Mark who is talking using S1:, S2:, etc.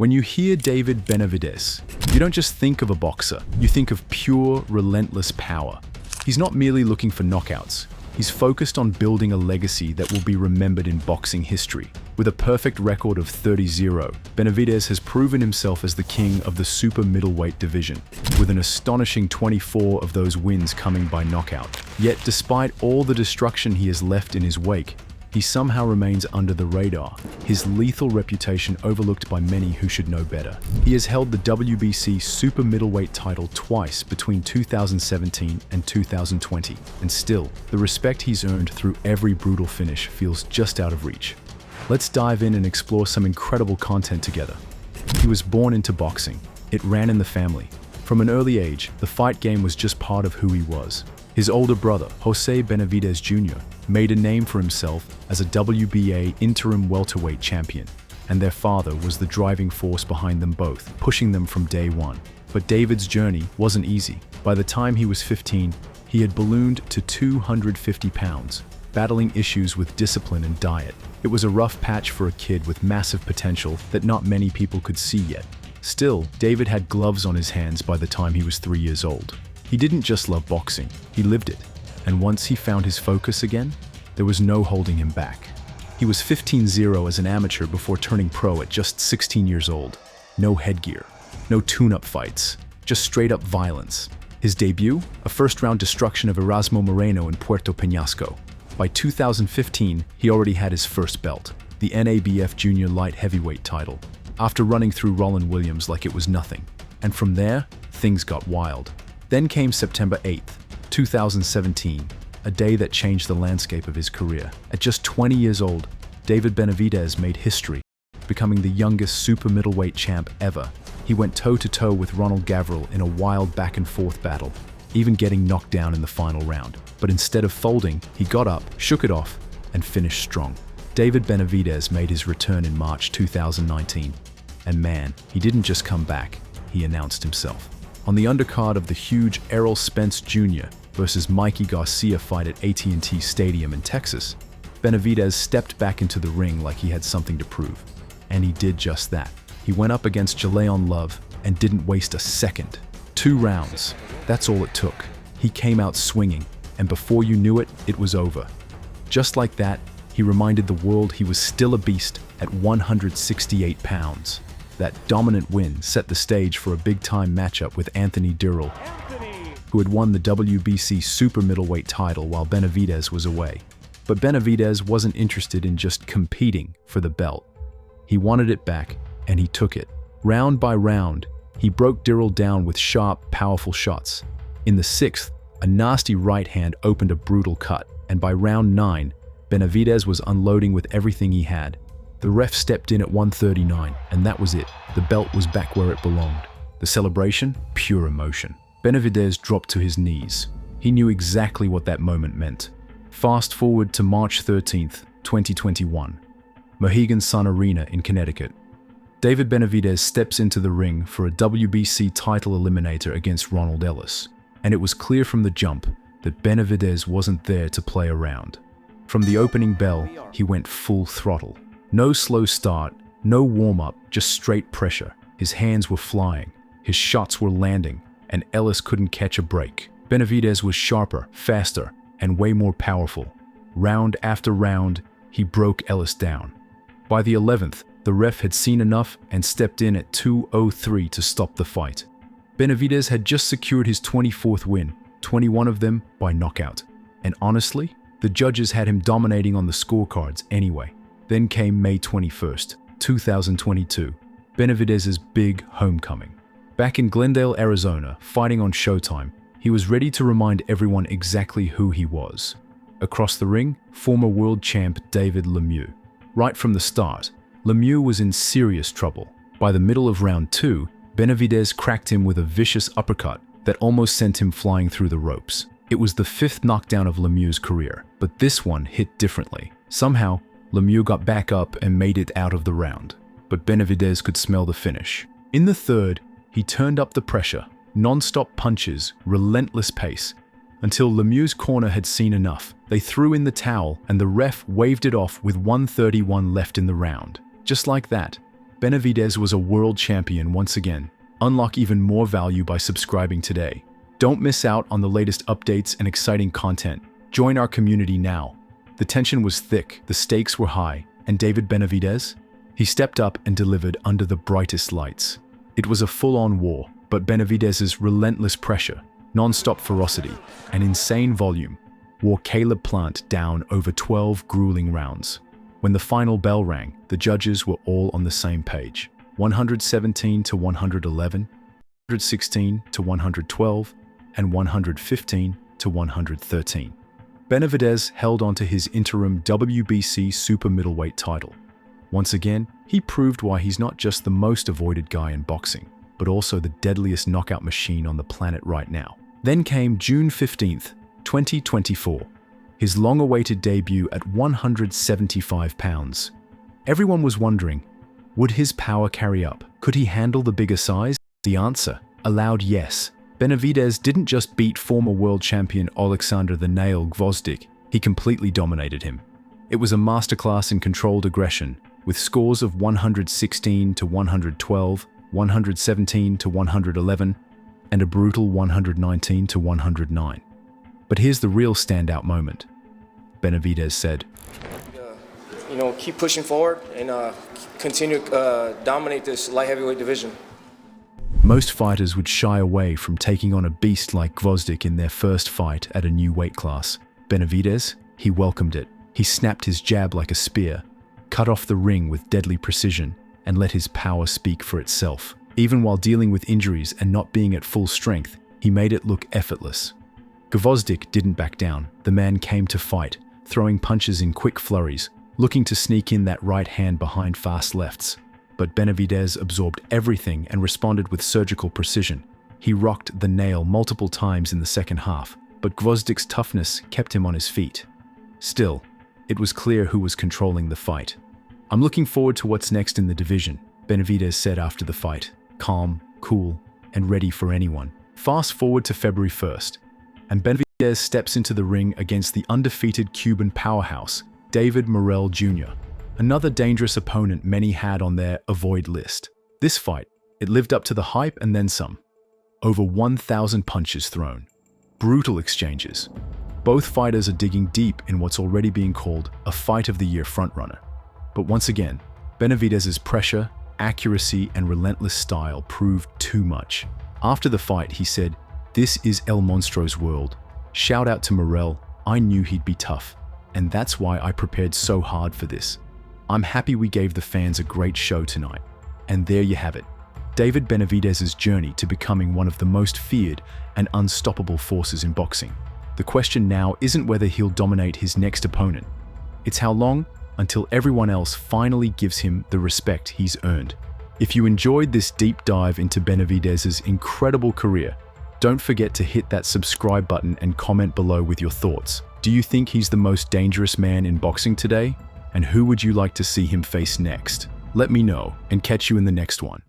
S1: When you hear David Benavidez, you don't just think of a boxer, you think of pure, relentless power. He's not merely looking for knockouts. He's focused on building a legacy that will be remembered in boxing history. With a perfect record of 30-0, Benavidez has proven himself as the king of the super middleweight division, with an astonishing 24 of those wins coming by knockout. Yet despite all the destruction he has left in his wake, he somehow remains under the radar, his lethal reputation overlooked by many who should know better. He has held the WBC super middleweight title twice between 2017 and 2020, and still, the respect he's earned through every brutal finish feels just out of reach. Let's dive in and explore some incredible content together. He was born into boxing. It ran in the family. From an early age, the fight game was just part of who he was. His older brother, Jose Benavidez Jr., made a name for himself as a WBA interim welterweight champion, and their father was the driving force behind them both, pushing them from day one. But David's journey wasn't easy. By the time he was 15, he had ballooned to 250 pounds, battling issues with discipline and diet. It was a rough patch for a kid with massive potential that not many people could see yet. Still, David had gloves on his hands by the time he was 3 years old. He didn't just love boxing, he lived it. And once he found his focus again, there was no holding him back. He was 15-0 as an amateur before turning pro at just 16 years old. No headgear, no tune-up fights, just straight-up violence. His debut? A first-round destruction of Erasmo Moreno in Puerto Peñasco. By 2015, he already had his first belt, the NABF Junior Light Heavyweight title, after running through Roland Williams like it was nothing. And from there, things got wild. Then came September 8th, 2017, a day that changed the landscape of his career. At just 20 years old, David Benavidez made history, becoming the youngest super middleweight champ ever. He went toe-to-toe with Ronald Gavril in a wild back-and-forth battle, even getting knocked down in the final round. But instead of folding, he got up, shook it off, and finished strong. David Benavidez made his return in March 2019. And man, he didn't just come back, he announced himself. On the undercard of the huge Errol Spence Jr. versus Mikey Garcia fight at AT&T Stadium in Texas, Benavidez stepped back into the ring like he had something to prove. And he did just that. He went up against Jaleon Love and didn't waste a second. 2 rounds, that's all it took. He came out swinging, and before you knew it, it was over. Just like that, he reminded the world he was still a beast at 168 pounds. That dominant win set the stage for a big-time matchup with Anthony Dirrell, who had won the WBC super middleweight title while Benavidez was away. But Benavidez wasn't interested in just competing for the belt. He wanted it back, and he took it. Round by round, he broke Dirrell down with sharp, powerful shots. In the 6th, a nasty right hand opened a brutal cut, and by round 9, Benavidez was unloading with everything he had. The ref stepped in at 139, and that was it. The belt was back where it belonged. The celebration? Pure emotion. Benavidez dropped to his knees. He knew exactly what that moment meant. Fast forward to March 13th, 2021. Mohegan Sun Arena in Connecticut. David Benavidez steps into the ring for a WBC title eliminator against Ronald Ellis. And it was clear from the jump that Benavidez wasn't there to play around. From the opening bell, he went full throttle. No slow start, no warm-up, just straight pressure. His hands were flying, his shots were landing, and Ellis couldn't catch a break. Benavidez was sharper, faster, and way more powerful. Round after round, he broke Ellis down. By the 11th, the ref had seen enough and stepped in at 2:03 to stop the fight. Benavidez had just secured his 24th win, 21 of them by knockout. And honestly, the judges had him dominating on the scorecards anyway. Then came May 21st, 2022, Benavidez's big homecoming. Back in Glendale, Arizona, fighting on Showtime, he was ready to remind everyone exactly who he was. Across the ring, former world champ David Lemieux. Right from the start, Lemieux was in serious trouble. By the middle of round 2, Benavidez cracked him with a vicious uppercut that almost sent him flying through the ropes. It was the 5th knockdown of Lemieux's career, but this one hit differently. Somehow, Lemieux got back up and made it out of the round, but Benavidez could smell the finish. In the 3rd, he turned up the pressure, non-stop punches, relentless pace, until Lemieux's corner had seen enough. They threw in the towel and the ref waved it off with 1:31 left in the round. Just like that, Benavidez was a world champion once again. Unlock even more value by subscribing today. Don't miss out on the latest updates and exciting content. Join our community now. The tension was thick, the stakes were high, and David Benavidez? He stepped up and delivered under the brightest lights. It was a full-on war, but Benavidez's relentless pressure, non-stop ferocity, and insane volume wore Caleb Plant down over 12 grueling rounds. When the final bell rang, the judges were all on the same page. 117 to 111, 116 to 112, and 115 to 113. Benavidez held on to his interim WBC super middleweight title. Once again, he proved why he's not just the most avoided guy in boxing, but also the deadliest knockout machine on the planet right now. Then came June 15th, 2024, his long-awaited debut at 175 pounds. Everyone was wondering, would his power carry up? Could he handle the bigger size? The answer, a loud yes. Benavidez didn't just beat former world champion Alexander "the Nail" Gvozdyk, he completely dominated him. It was a masterclass in controlled aggression, with scores of 116 to 112, 117 to 111, and a brutal 119 to 109. But here's the real standout moment. Benavidez said,
S2: keep pushing forward and continue to dominate this light heavyweight division.
S1: Most fighters would shy away from taking on a beast like Gvozdyk in their first fight at a new weight class. Benavidez, he welcomed it. He snapped his jab like a spear, cut off the ring with deadly precision, and let his power speak for itself. Even while dealing with injuries and not being at full strength, he made it look effortless. Gvozdyk didn't back down. The man came to fight, throwing punches in quick flurries, looking to sneak in that right hand behind fast lefts. But Benavidez absorbed everything and responded with surgical precision. He rocked "the Nail" multiple times in the second half, but Gvozdyk's toughness kept him on his feet. Still, it was clear who was controlling the fight. "I'm looking forward to what's next in the division," Benavidez said after the fight, calm, cool, and ready for anyone. Fast forward to February 1st, and Benavidez steps into the ring against the undefeated Cuban powerhouse, David Morrell Jr., another dangerous opponent many had on their avoid list. This fight, it lived up to the hype and then some. Over 1,000 punches thrown. Brutal exchanges. Both fighters are digging deep in what's already being called a fight of the year frontrunner. But once again, Benavidez's pressure, accuracy, and relentless style proved too much. After the fight, he said, "This is El Monstro's world. Shout out to Morrell, I knew he'd be tough, and that's why I prepared so hard for this. I'm happy we gave the fans a great show tonight." And there you have it. David Benavidez's journey to becoming one of the most feared and unstoppable forces in boxing. The question now isn't whether he'll dominate his next opponent. It's how long until everyone else finally gives him the respect he's earned. If you enjoyed this deep dive into Benavidez's incredible career, don't forget to hit that subscribe button and comment below with your thoughts. Do you think he's the most dangerous man in boxing today? And who would you like to see him face next? Let me know and catch you in the next one.